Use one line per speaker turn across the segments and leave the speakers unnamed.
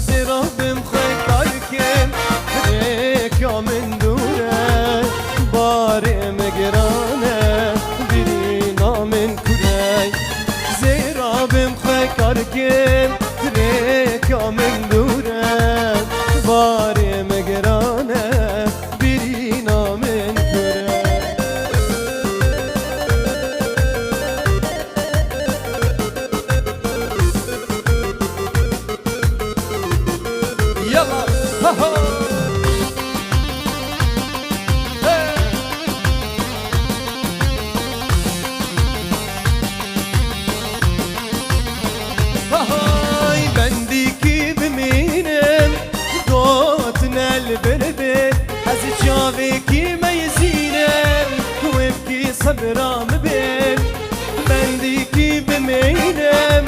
زرا بمخکارکم ریکا من دوره باره مگرانه بیرینا من کره زرا بمخکارکم ریکا من دوره باره مگرانه بیرینا من کره يلا ها هاي بنديكي بمينم قوتنا البربر از جاويكي ما يزينم ويبكي صبرا مبين بنديكي بمينم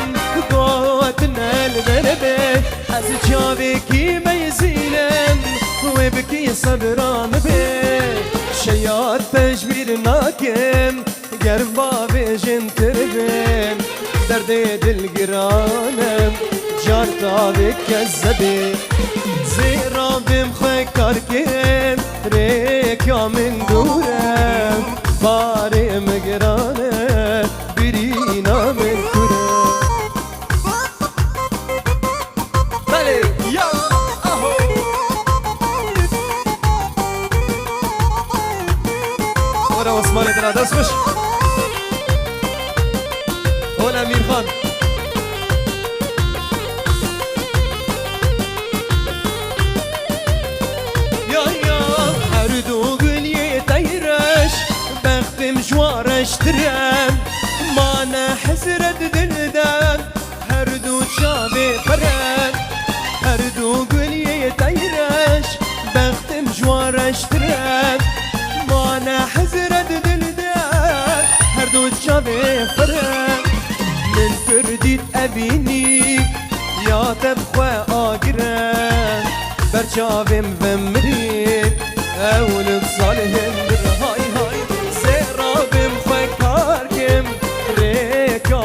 قوتنا البربر از جاويكي ما يزينم ويبكي صبرا مبين شياد تجبير ناكم قربا بيجن تربين دردي دل قرانم جارتا بكذبي زيرا بمخكر كم ريكا من دورم باري مقرانه برينا من كره بلي يا اهو ورا عثمان ترى دسمش هلا امير خان مشوارش ترم ما انا حسرت دلدم هر دو شابي فرم هر دو قلي تيرش بخت مشوارش ترم ما انا حسرت دلدم هر دو شابي فرم من فرديت ابيني يا تبخوا اقرم برشابي مفمريك اولك صالحين هاي هاي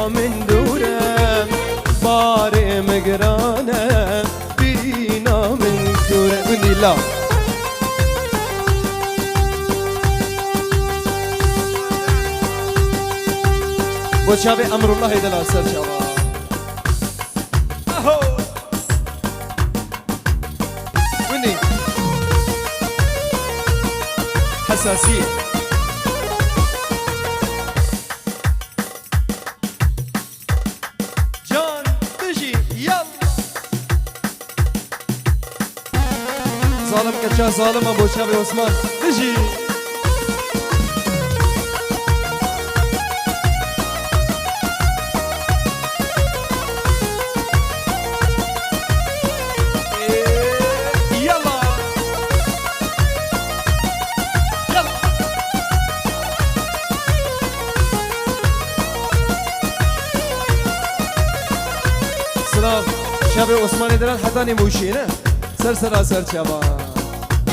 من دورم باري مقرانه بينا من دورم قولي لا وشابي امر الله دلال سر شباب اهو قولي حساسيه ظالم كتشا ظالم ابو شابي عثمان بيجي يلا يلا سلام شابي عثمان دلال حتاني موشينه سر شباب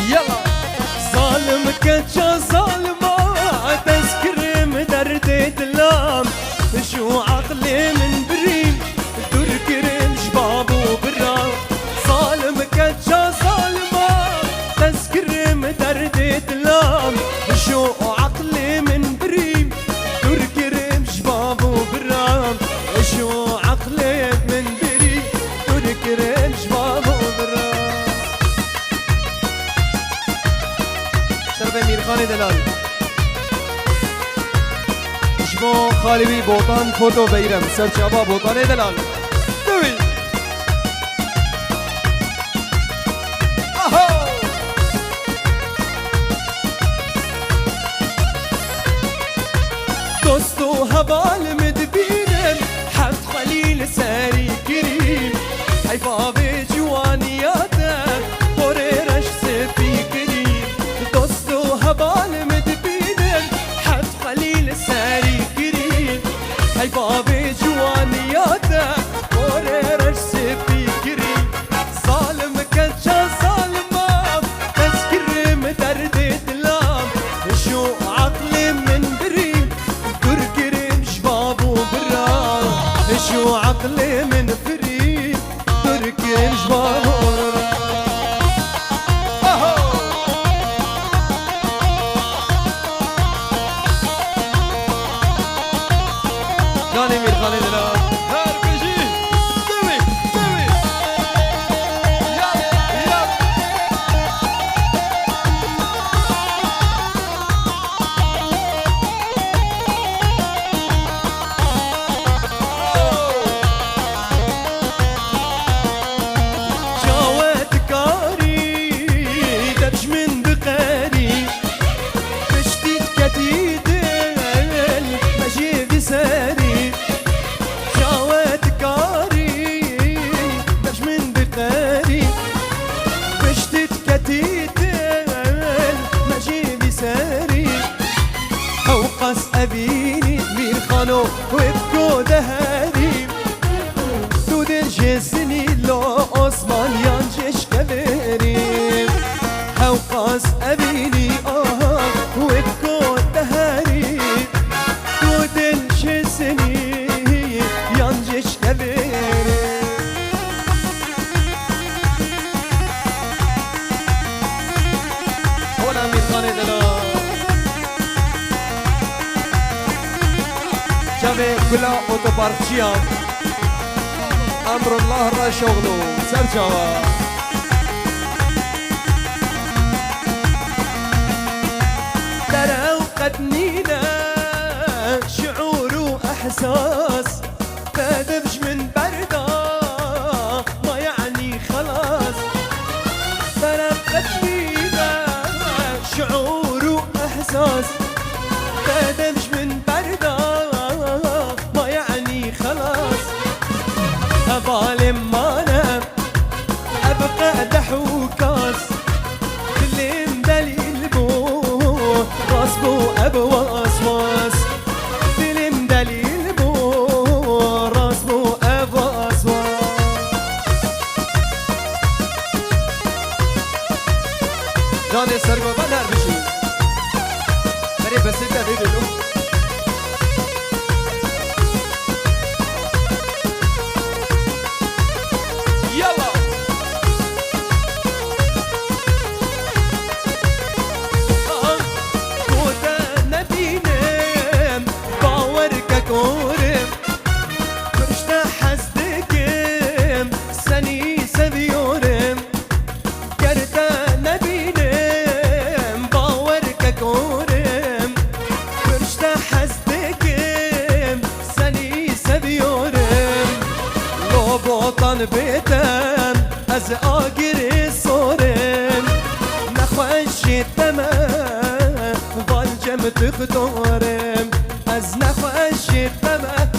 يلا ظالم كتشا ظالمة تذكر مدرد دلام شو عقلي من بريم تركر شباب وبرام ظالم كتشا ظالمة تذكر مدرد دلام شو عقلي من بريم تركر شباب وبرام شو عقلي من بريم تركر شباب وبرام امیر خان دلال شما خالبی بوطان فوتو بیرم سرچابا بوطان دلال دوی آهو دوستو هبال مدبینم حفت خلیل سری کریم حیفا به جوانیاته پررش سفی کریم دوستو هبال مدبینم حفت خلیل سری کریم حیفا به جوانیاته پررش سفی کریم ظالم کچا ظالمم تذکر مدرد دلام شو عقل من بریم در کریم شباب و برام شو عقل من فریم در دین جوان جانی میرخانه دلال هر کشی دوی دوی یاد یاد جاوت کاری درش من بقاری بشتید کتی دل مجی بساری جاوت کاری درش من بقاری بشتید کتی دل مجی بساری اوقس ابینی میرخانو وبكو دهری تو دل جسني لو عثمان ينجش كبيري اوقس ابيني وبكو دهري تو دل جسني ينجش كبيري هنا من خانه دلال جمع كلا اوتوباركچيان امر الله را شغلو سرجوا ترى وقدنينا شعور واحساس تدبش من بردا ما يعني خلاص ترى وقدنينا شعور واحساس تدبش من بردا ما يعني خلاص ظالم ما انا ابقى دحوكاس اللي مدليل بو راس بو ابو وسواس اللي مدليل بو راس بو ابو وسواس جاني سرقو بنار بشي بري بس انت بيدلو كورم فرشتا حزدكم سني سبيورم كرتا نبينم باورك كورم فرشتا حزدكم سني سبيورم لو بوطن بيتم از آقر صورم نخوش الدماء والجم تخطورم از نخوش الدماء